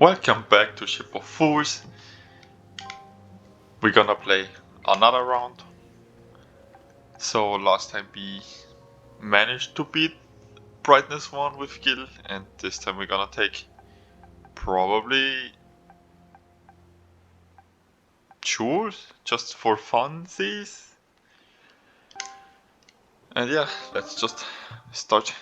Welcome back to Ship of Fools. We're gonna play another round. So last time we managed to beat Brightness 1 with Gil, and this time we're gonna take probably Jules, just for funsies. And yeah, let's just start.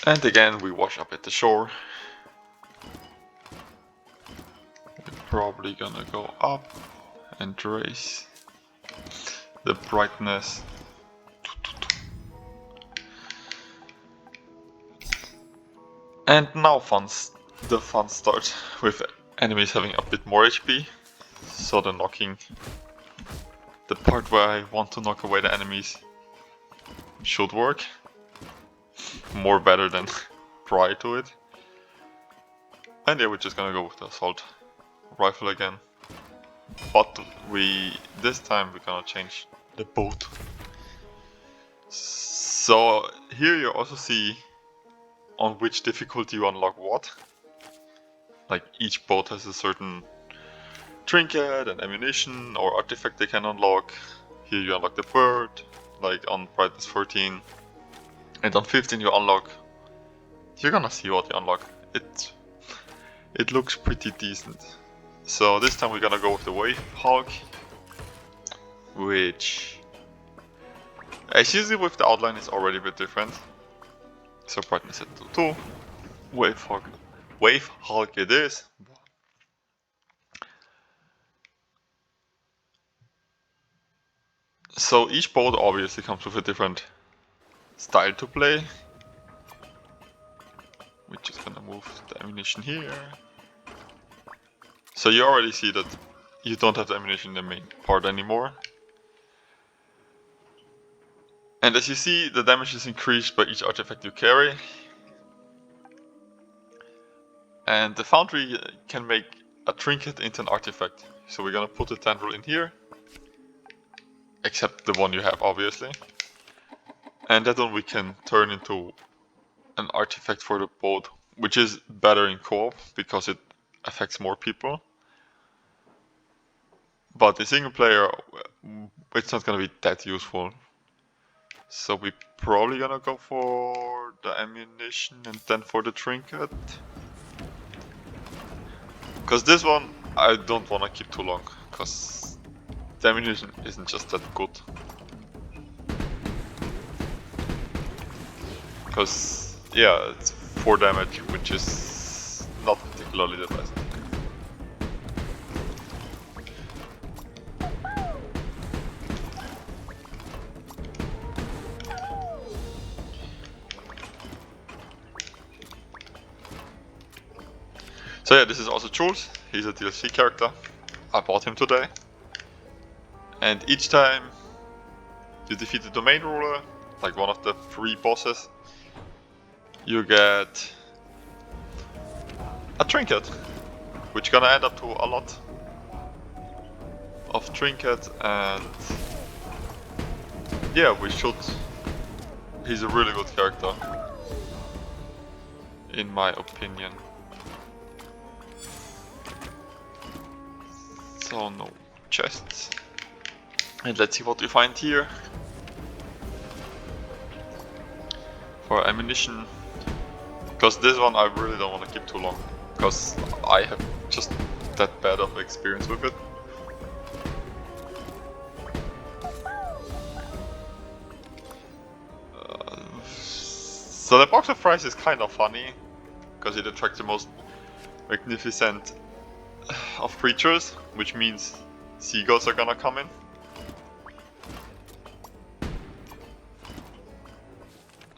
And again, we wash up at the shore. We're probably gonna go up and raise the brightness. And now the fun starts with enemies having a bit more HP. So the knocking, the part where I want to knock away the enemies, should work. More better than prior to it. And yeah, we're just gonna go with the assault rifle again. But this time we're gonna change the boat. So here you also see on which difficulty you unlock what. Like each boat has a certain trinket and ammunition or artifact they can unlock. Here you unlock the bird, like on brightness 14. And on 15 you unlock, you're gonna see what you unlock. It looks pretty decent. So this time we're gonna go with the Wave Hulk, which, as you see with the outline, is already a bit different. So brightness set to 2, Wave Hulk it is. So each boat obviously comes with a different style to play. We're just gonna move the ammunition here. So you already see that you don't have the ammunition in the main part anymore. And as you see, the damage is increased by each artifact you carry. And the foundry can make a trinket into an artifact. So we're gonna put the tendril in here. Except the one you have, obviously. And that one we can turn into an artifact for the boat, which is better in co-op because it affects more people. But in single player, it's not gonna be that useful. So we're probably gonna go for the ammunition and then for the trinket. Because this one I don't wanna keep too long, because the ammunition isn't just that good. Because, yeah, it's 4 damage, which is not particularly the best. So yeah, this is also Jules. He's a DLC character. I bought him today. And each time you defeat the domain ruler, like one of the 3 bosses, you get a trinket, which gonna add up to a lot of trinkets. And yeah, he's a really good character, in my opinion. So no chests. And let's see what we find here. For ammunition. Because this one I really don't want to keep too long. Because I have just that bad of experience with it. So the box of fries is kind of funny. Because it attracts the most magnificent of creatures. Which means seagulls are gonna come in.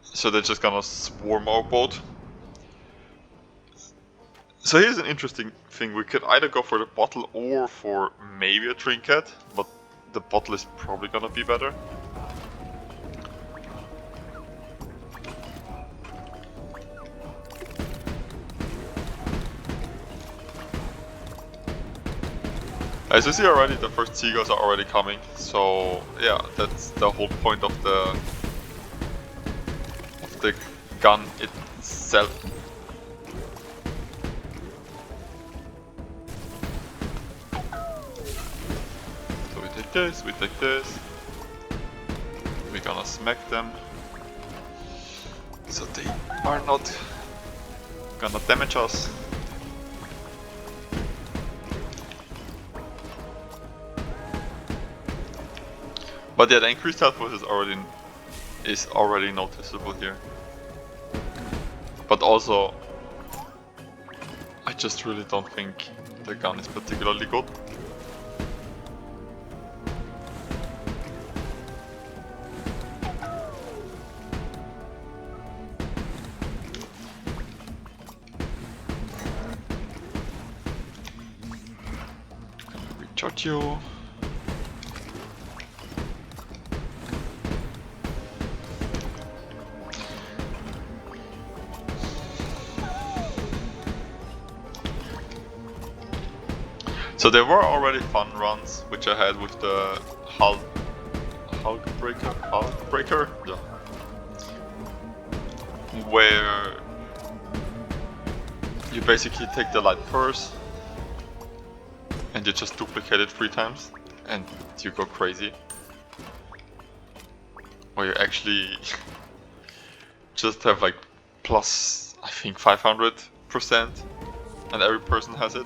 So they're just gonna swarm our boat. So here's an interesting thing, we could either go for the bottle or for maybe a trinket, but the bottle is probably gonna be better. As you see already, the first seagulls are already coming, so yeah, that's the whole point of the gun itself. So we take this, we take this, we're gonna smack them, so they are not gonna damage us. But yeah, the increased health boost is already noticeable here. But also, I just really don't think the gun is particularly good. Recharge you. So there were already fun runs which I had with the Hulk breaker, yeah. Where you basically take the light purse and you just duplicate it 3 times and you go crazy. Where you actually just have like plus, I think, 500% and every person has it.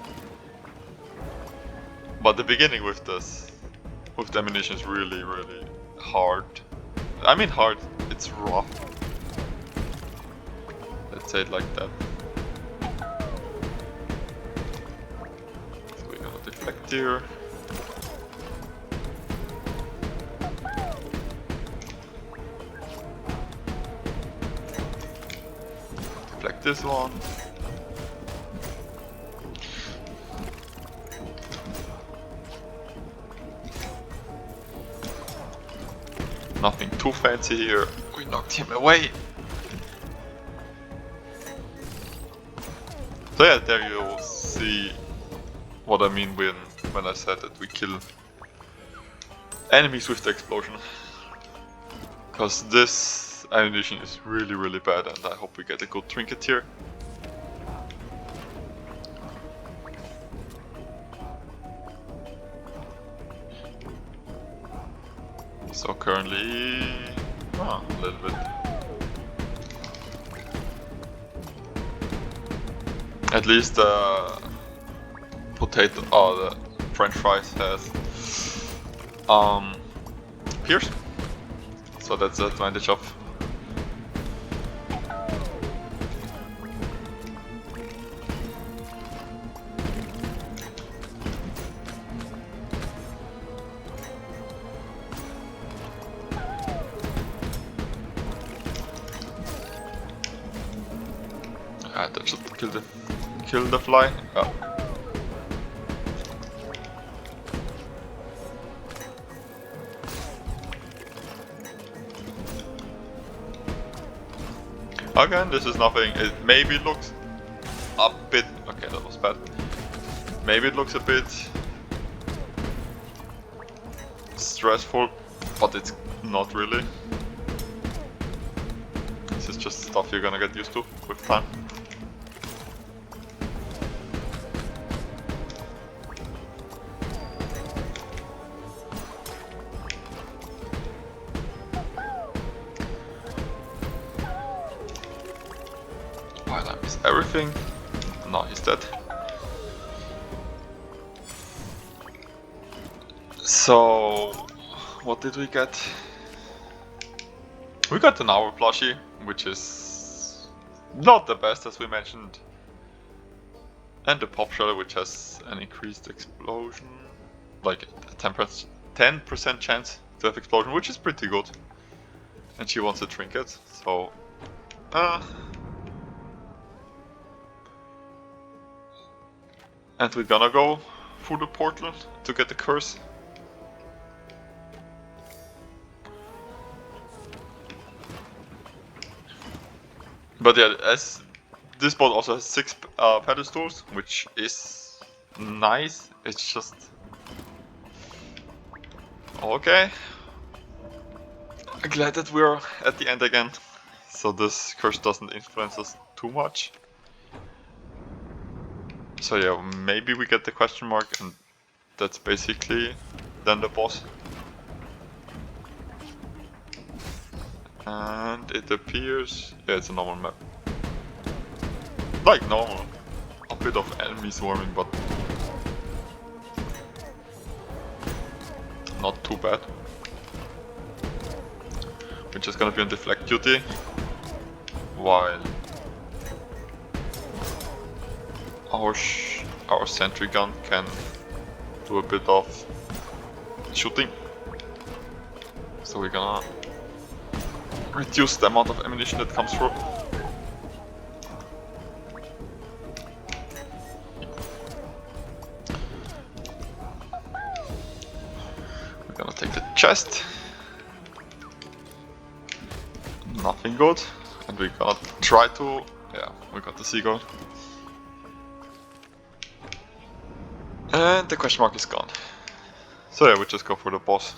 But the beginning with the ammunition is really hard. I mean hard, it's rough. Let's say it like that. So we're gonna deflect here. Deflect this one. Nothing too fancy here. We knocked him away. So yeah, there you see what I mean when I said that we kill enemies with the explosion. Because this ammunition is really bad, and I hope we get a good trinket here. So currently, a little bit. At least the potato, the French fries has pierce. So that's the advantage of. That should kill the fly. Oh. Again, this is nothing. It maybe looks a bit. Okay, that was bad. Maybe it looks a bit stressful, but it's not really. This is just stuff you're gonna get used to with time. Everything. No, he's dead. So, what did we get? We got an hour plushie, which is not the best as we mentioned. And the pop shell, which has an increased explosion, like a 10% chance to have explosion, which is pretty good. And she wants a trinket, so and we're gonna go through the portal to get the curse. But yeah, as this boat also has 6 pedestals, which is nice. It's just Okay. I'm glad that we're at the end again, so this curse doesn't influence us too much. So yeah, maybe we get the question mark, and that's basically then the boss. And it appears, yeah, it's a normal map. Like normal. A bit of enemy swarming, but not too bad. We're just gonna be on deflect duty while our sentry gun can do a bit of shooting. So we're gonna reduce the amount of ammunition that comes through. We're gonna take the chest. Nothing good. And we're gonna try to... yeah, we got the seagull. And the question mark is gone. So yeah, we just go for the boss.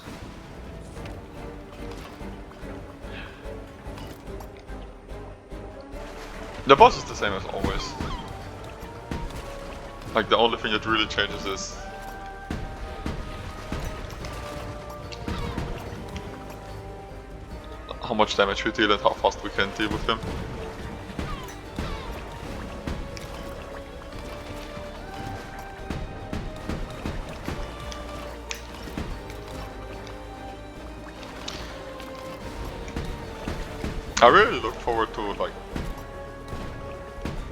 The boss is the same as always. Like the only thing that really changes is how much damage we deal and how fast we can deal with him. I really look forward to like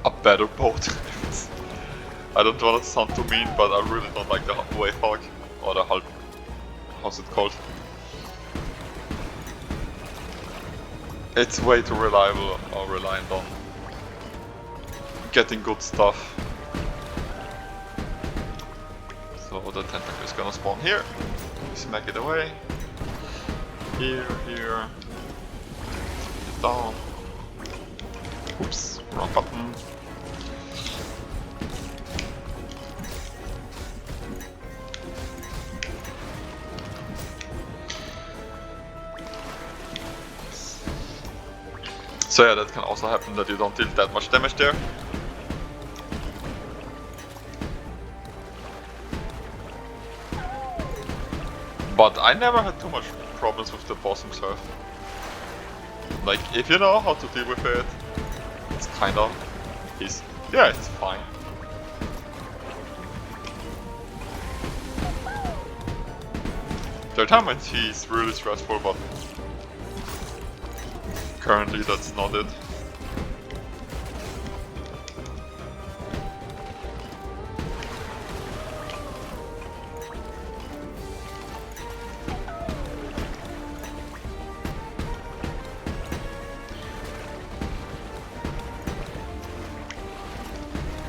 a better boat. I don't want to sound too mean, but I really don't like the Wave Hawk or the Hulk. How's it called? It's way too reliable or reliant on getting good stuff. So the tentacle is gonna spawn here. Smack it away. Here, here. Down. Oops, wrong button. So yeah, that can also happen that you don't deal that much damage there. But I never had too much problems with the boss himself. Like, if you know how to deal with it, it's kind of... yeah, it's fine. There are times when he's really stressful, but currently that's not it.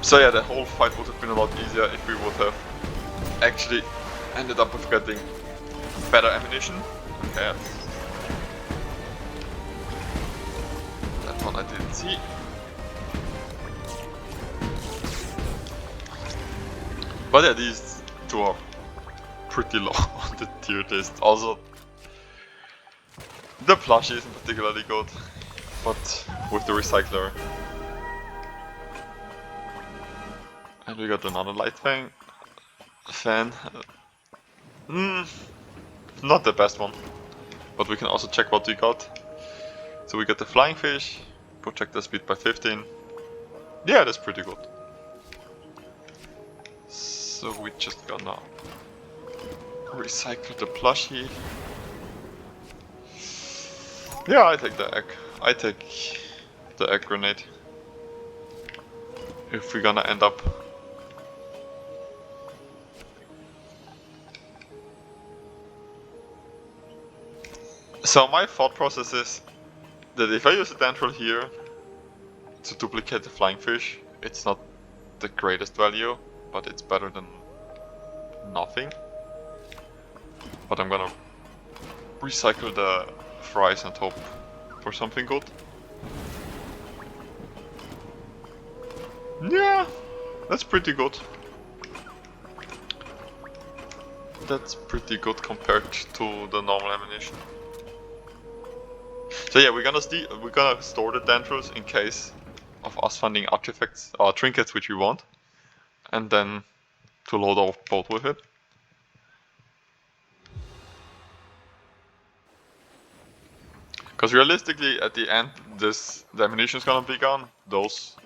So yeah, the whole fight would have been a lot easier if we would have actually ended up with getting better ammunition. Okay. That one I didn't see. But yeah, these two are pretty low on the tier list. Also, the plushie isn't particularly good, but with the recycler. And we got another light fan. Not the best one, but we can also check what we got. So we got the flying fish, projectile speed by 15. Yeah, that's pretty good. So we just gonna recycle the plushie. Yeah, I take the egg. I take the egg grenade. If we're gonna end up. So my thought process is that if I use a dendril here to duplicate the flying fish, it's not the greatest value, but it's better than nothing. But I'm gonna recycle the fries and hope for something good. Yeah, that's pretty good. that's pretty good compared to the normal ammunition. So yeah, we're gonna store the dendros in case of us finding artifacts or trinkets which we want, and then to load our boat with it. Because realistically, at the end, the ammunition is gonna be gone. Those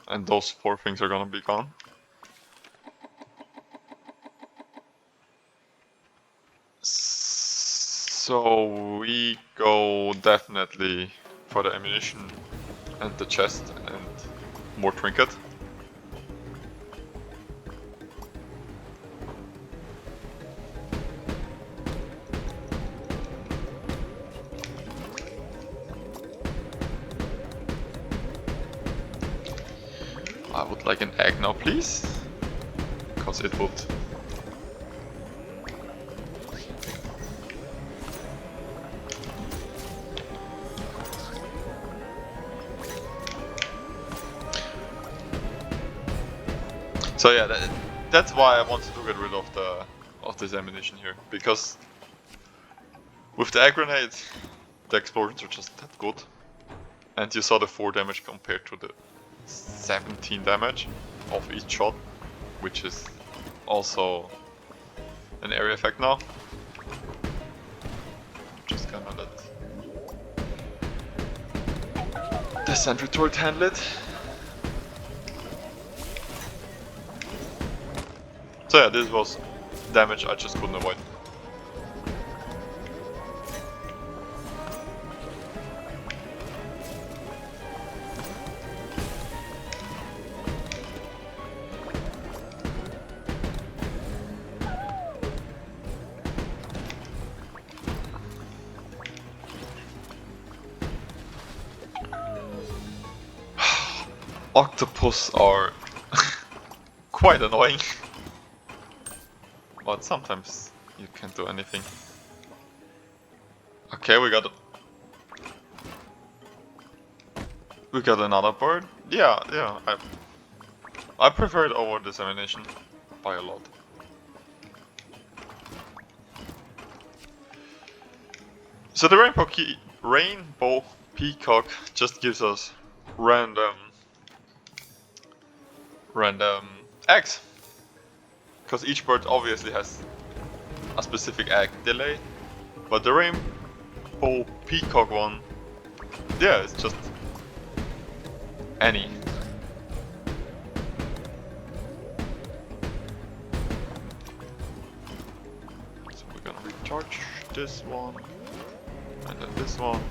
4 things are gonna be gone. So we go definitely for the ammunition and the chest and more trinket. I would like an egg now, please, because it would. So yeah, that's why I wanted to get rid of this ammunition here, because with the egg grenade, the explosions are just that good, and you saw the 4 damage compared to the 17 damage of each shot, which is also an area effect now. Just gonna let the sentry turret handle it. So yeah, this was damage I just couldn't avoid. Octopus are quite annoying, but sometimes you can't do anything. Okay, we got another bird. Yeah, I prefer it over this ammunition by a lot. So the rainbow peacock just gives us random eggs, because each bird obviously has a specific egg delay, but the rainbow peacock one, yeah, it's just any. So we're gonna recharge this one, and then this one.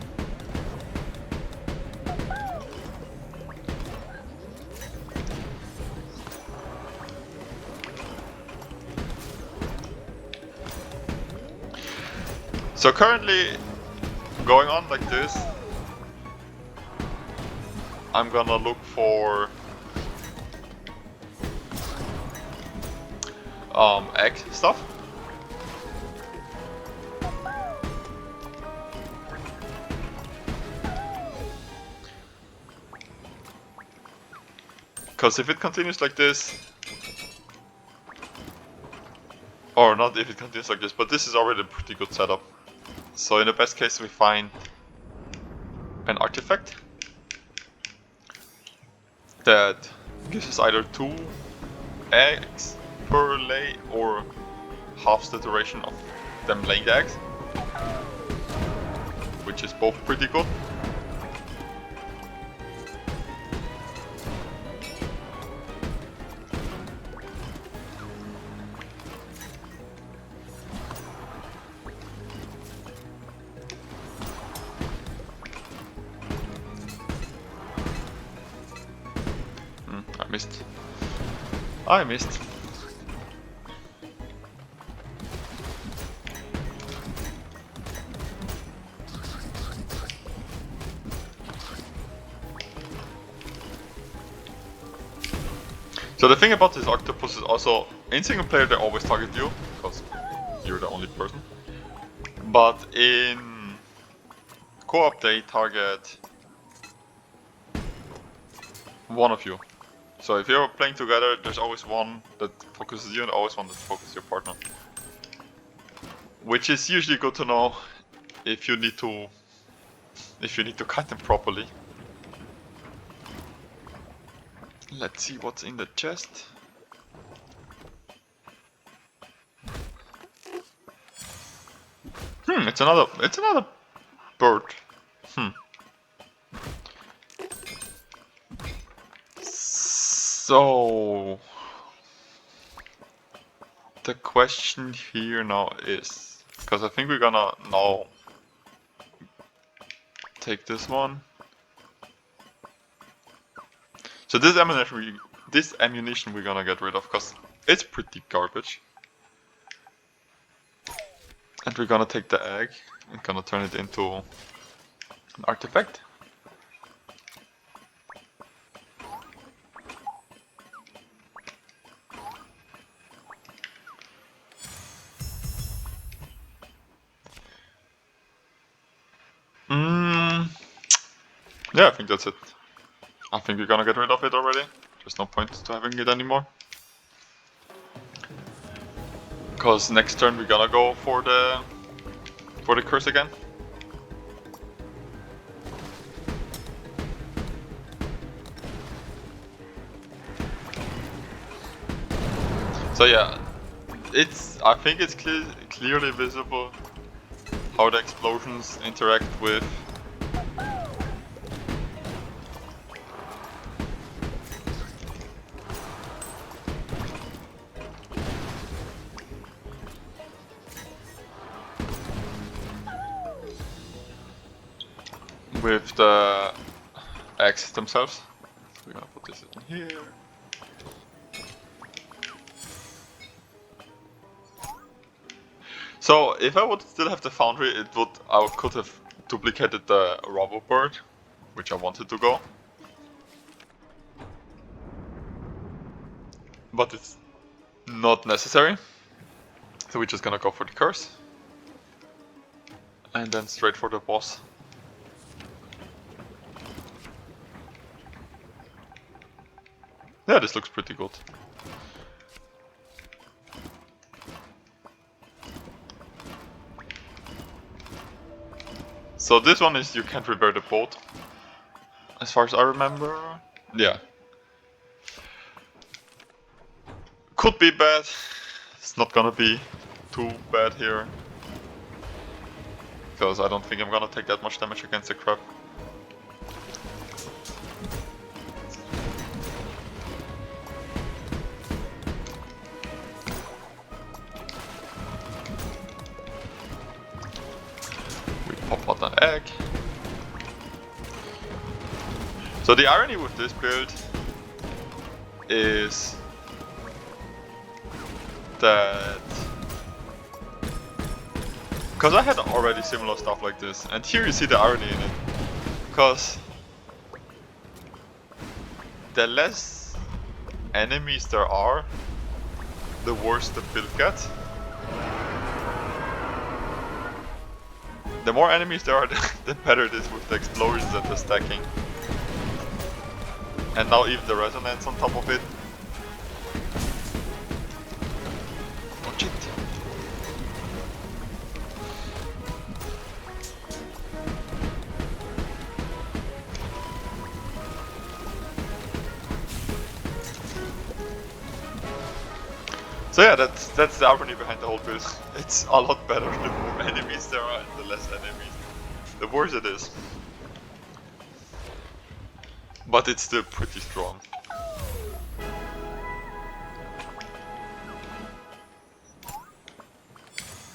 So currently, going on like this, I'm gonna look for egg stuff. Because if it continues like this, or not if it continues like this, but this is already a pretty good setup. So in the best case we find an artifact that gives us either 2 eggs per lay or halves the duration of them laying the eggs, which is both pretty good. I missed. So the thing about this octopus is also, in single player they always target you, because you're the only person. But in co-op they target one of you. So if you're playing together, there's always one that focuses you and always one that focuses your partner. which is usually good to know if you need to kite them properly. Let's see what's in the chest. It's another bird. So the question here now is, because I think we're gonna now take this one. So this ammunition we're gonna get rid of because it's pretty garbage. And we're gonna take the egg and gonna turn it into an artifact. Yeah, I think that's it. I think we're gonna get rid of it already. There's no point to having it anymore. Because next turn we're gonna go for the curse again. So yeah, I think it's clearly visible how the explosions interact with the eggs themselves. So we're gonna put this in here. So if I would still have the foundry, I could have duplicated the robo bird, which I wanted to go. But it's not necessary. So we're just gonna go for the curse. And then straight for the boss. Yeah, this looks pretty good. So this one is you can't repair the boat, as far as I remember. Yeah. Could be bad. It's not gonna be too bad here. Because I don't think I'm gonna take that much damage against the crab. We pop out an egg. So the irony with this build is that, because I had already similar stuff like this, and here you see the irony in it, because the less enemies there are, the worse the build gets. The more enemies there are, the better it is with the explosions and the stacking. And now even the resonance on top of it. Watch it. So yeah, that's the irony behind the whole build. It's a lot better the more enemies there are and the less enemies, the worse it is. But it's still pretty strong.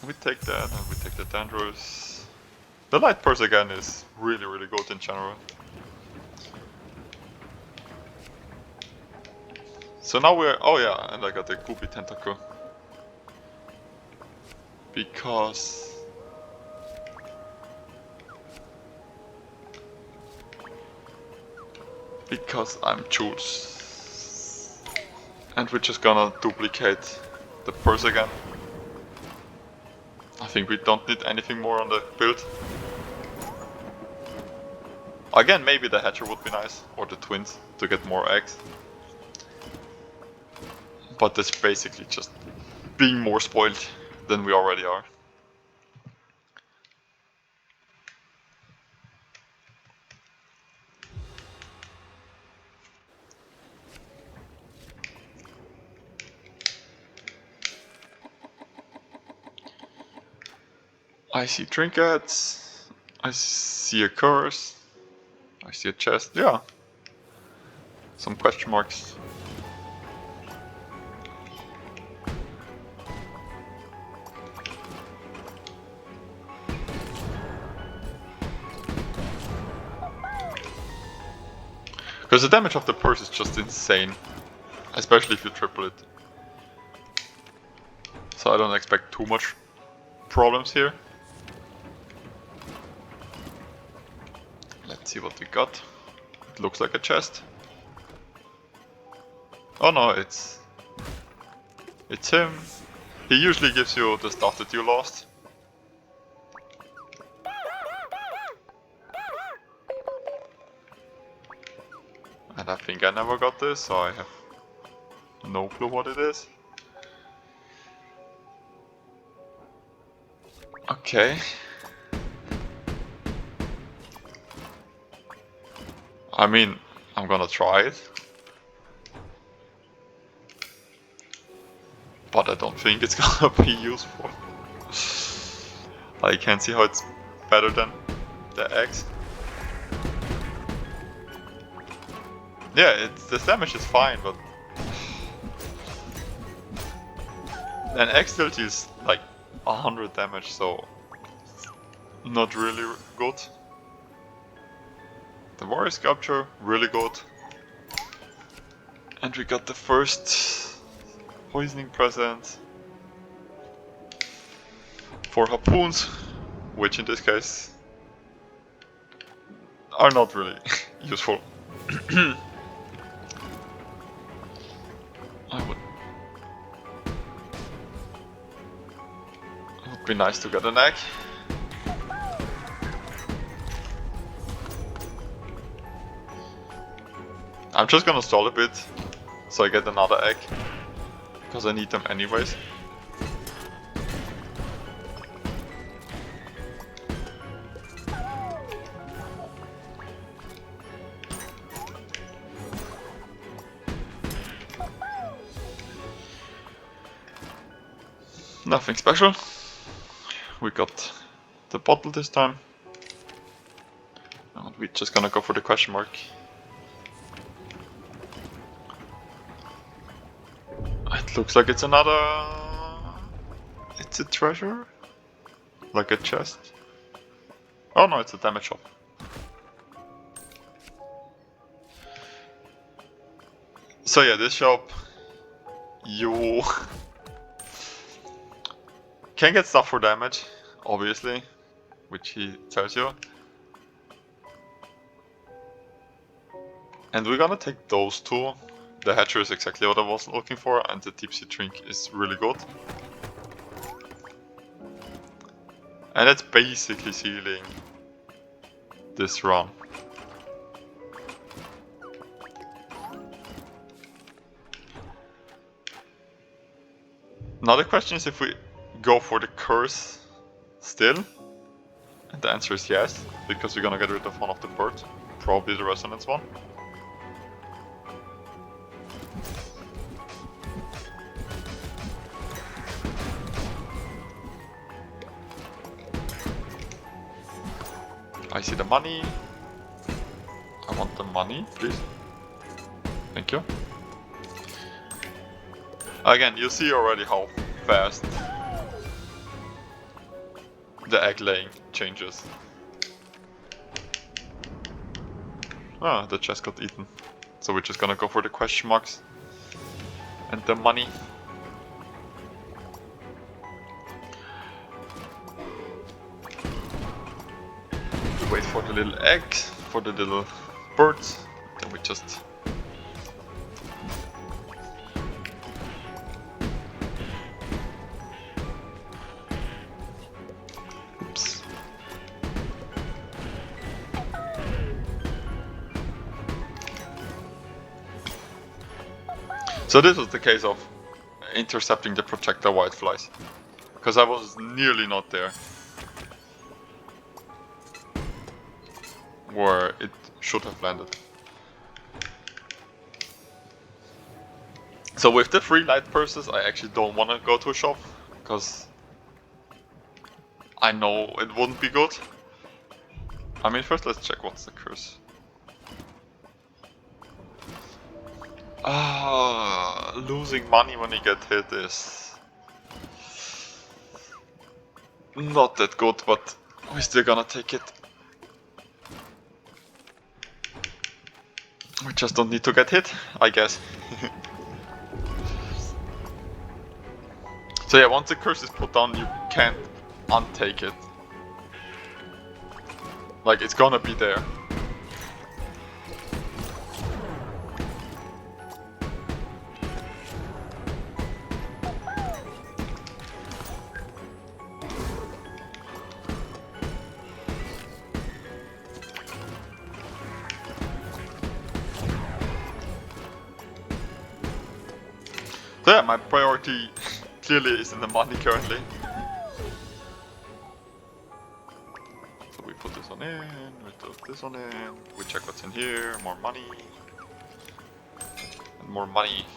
We take that and we take the Dangerous. The Light Purse again is really good in general. So now we're, oh yeah, and I got the Goopy Tentacle. Because I'm Jules. And we're just gonna duplicate the purse again. I think we don't need anything more on the build. Again, maybe the Hatcher would be nice, or the Twins, to get more eggs. But that's basically just being more spoiled than we already are. I see trinkets. I see a curse. I see a chest. Yeah. Some question marks. Because the damage of the purse is just insane. Especially if you triple it. So I don't expect too much problems here. Let's see what we got. It looks like a chest. Oh no, it's him. He usually gives you the stuff that you lost. And I think I never got this, so I have no clue what it is. Okay. I mean, I'm gonna try it. But I don't think it's gonna be useful. I can't see how it's better than the eggs. Yeah, the damage is fine, but an egg still deals like 100 damage, so not really good. The warrior sculpture, really good. And we got the first poisoning present for harpoons, which in this case are not really useful. It would be nice to get an egg. I'm just gonna stall a bit so I get another egg, because I need them anyways. Nothing special. We got the bottle this time. And we're just gonna go for the question mark. It looks like it's another... It's a treasure? Like a chest? Oh no, it's a damage shop. So yeah, this shop, you can get stuff for damage, obviously, which he tells you. And we're gonna take those two. The hatcher is exactly what I was looking for, and the tipsy drink is really good. And that's basically sealing this run. Now the question is if we go for the curse still. And the answer is yes, because we're gonna get rid of one of the birds. Probably the resonance one. I see the money. I want the money, please. Thank you. Again, you see already how fast the egg laying changes. Ah, the chest got eaten. So we're just gonna go for the question marks and the money. Wait for the little egg, for the little birds, then we just... Oops. So this was the case of intercepting the projectile whiteflies, because I was nearly not there where it should have landed. So with the free light purses, I actually don't want to go to a shop, because I know it wouldn't be good. I mean, first let's check what's the curse. Losing money when you get hit is not that good, but we're still gonna take it. We just don't need to get hit, I guess. So yeah, once the curse is put down, you can't untake it. Like, it's gonna be there. So yeah, my priority clearly is in the money currently. So we put this one in, we put this one in, we check what's in here, more money. And more money.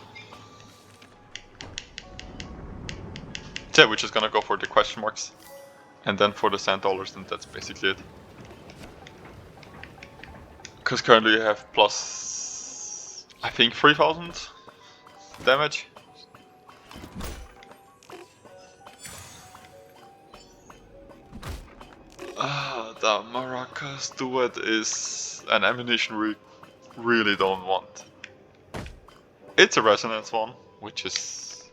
So yeah, we're just gonna go for the question marks. And then for the sand dollars, and that's basically it. Because currently you have plus, I think, 3000 damage. The Maracas duet is an ammunition we really don't want. It's a resonance one, which is...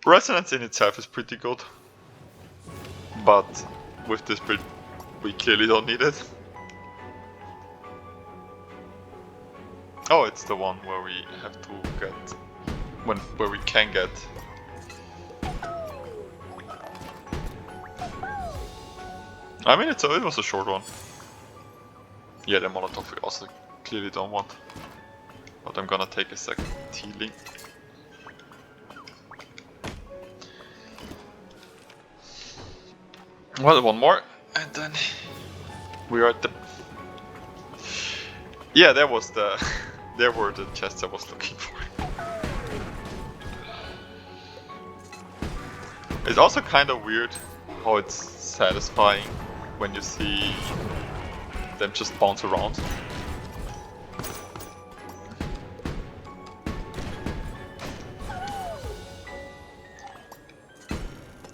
Resonance in itself is pretty good. But with this build, we clearly don't need it. Oh, it's the one where we have to get... where we can get... I mean, it was a short one. Yeah, the Molotov we also clearly don't want. But I'm gonna take a second healing. Well, one more, and then we are at the... Yeah, there was the... there were the chests I was looking for. It's also kind of weird how it's satisfying when you see them just bounce around.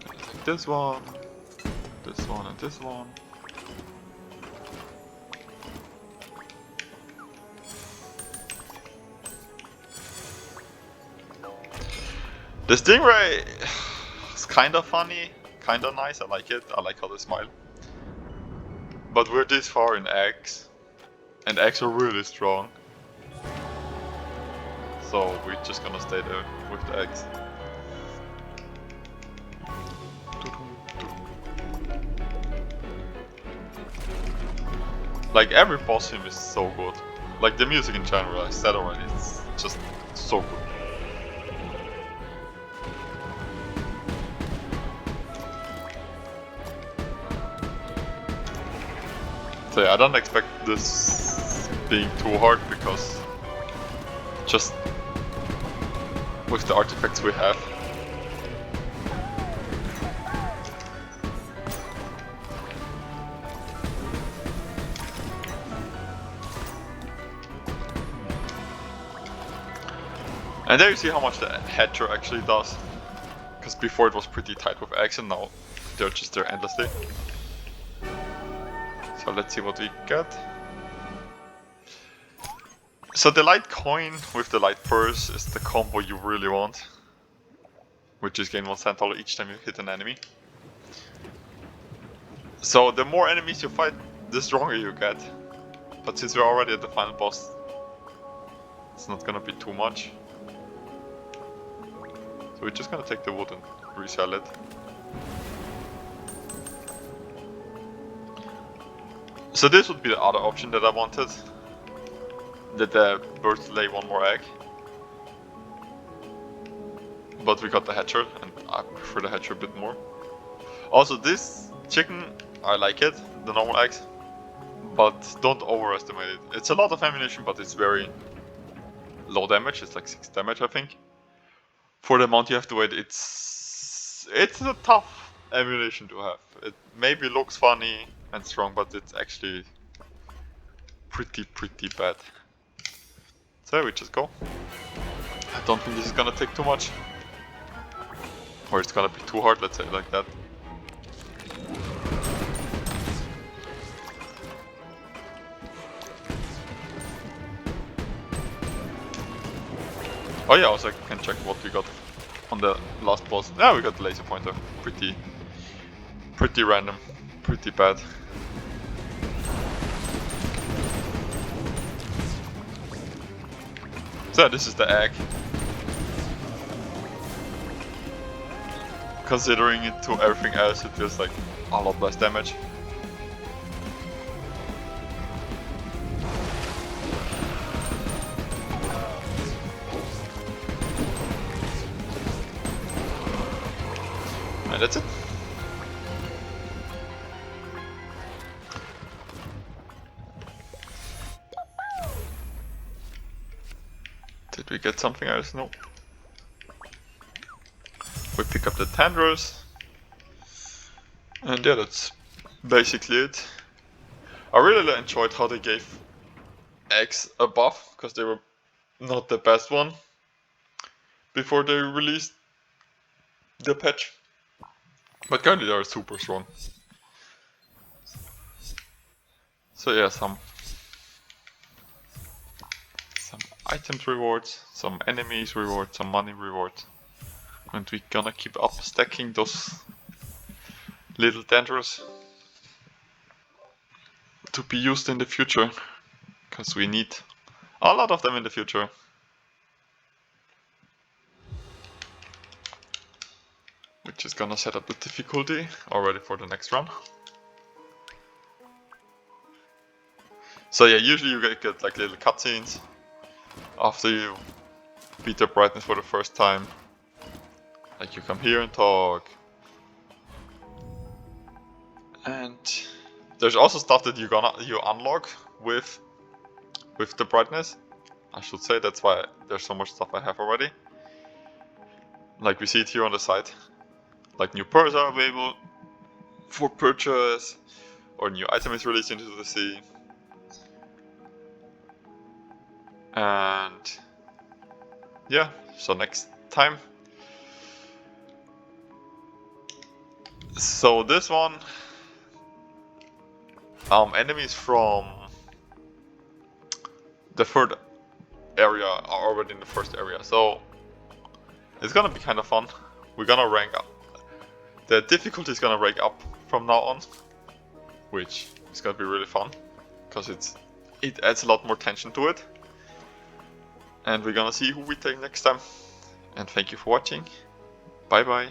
Like this one, and this one. The Stingray is kind of funny, kind of nice, I like it, I like how they smile. But we're this far in eggs, and eggs are really strong. So we're just gonna stay there with the eggs. Like, every boss theme is so good. Like, the music in general, I said already, it's just so good. So yeah, I don't expect this being too hard, because just with the artifacts we have. And there you see how much the Hatcher actually does. Because before it was pretty tight with eggs, and now they're just there endlessly. So let's see what we get. So the light coin with the light purse is the combo you really want. Which is gain 1 cent dollar each time you hit an enemy. So the more enemies you fight, the stronger you get. But since we're already at the final boss, it's not gonna be too much. So we're just gonna take the wood and resell it. So this would be the other option that I wanted. That the birds lay one more egg. But we got the Hatcher, and I prefer the Hatcher a bit more. Also, this chicken, I like it, the normal eggs. But don't overestimate it. It's a lot of ammunition, but it's very low damage. It's like 6 damage, I think. For the amount you have to wait, it's a tough ammunition to have. It maybe looks funny and strong, but it's actually pretty bad. So we just go. I don't think this is gonna take too much. Or it's gonna be too hard, let's say it like that. Oh yeah, also I can check what we got on the last boss. Yeah, we got the laser pointer. Pretty random. Pretty bad. So this is the egg. Considering it to everything else, it feels like a lot less damage. And that's it. Did we get something else? No. We pick up the tendrils. And yeah, that's basically it. I really enjoyed how they gave eggs a buff, because they were not the best one before they released the patch. But currently they are super strong. So yeah, some items rewards, some enemies rewards, some money rewards. And we're gonna keep up stacking those little tendrils to be used in the future, because we need a lot of them in the future. Which is gonna set up the difficulty already for the next run. So yeah, usually you get like little cutscenes after you beat the brightness for the first time. Like you come here and talk. And there's also stuff that you unlock with the brightness. I should say, that's why there's so much stuff I have already. Like we see it here on the side. Like new pearls are available for purchase, or new item is released into the sea. And yeah, so next time. So this one, enemies from the third area are already in the first area, so it's gonna be kind of fun. We're gonna rank up. The difficulty is gonna rank up from now on, which is gonna be really fun, because it adds a lot more tension to it. And we're gonna see who we take next time. And thank you for watching. Bye bye.